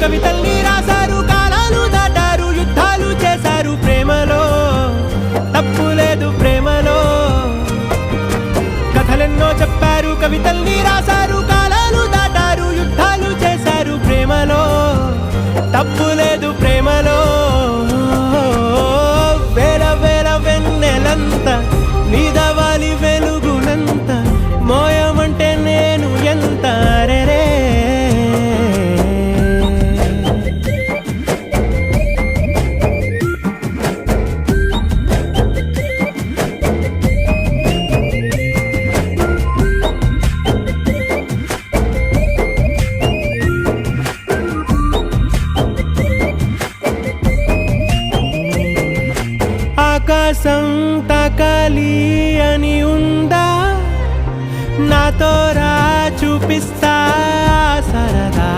కవితల్ని రాశారు, కాలాలు దాటారు, యుద్ధాలు చేశారు ప్రేమలో, తప్పు లేదు ప్రేమలో. కథలెన్నో చెప్పారు, కవితల్ని రాశారు, కాలాలు దాటారు, యుద్ధాలు చేశారు ప్రేమలో, తప్పు లేదు ప్రేమలో. వేల వేల వెన్నెలంత నీదవాలి వెలుగునంత, మోయమంటే నేను ఎంత రే. ఆకాశం తాకాలి అని ఉందా, నాతో రా చూపిస్తా సరదా.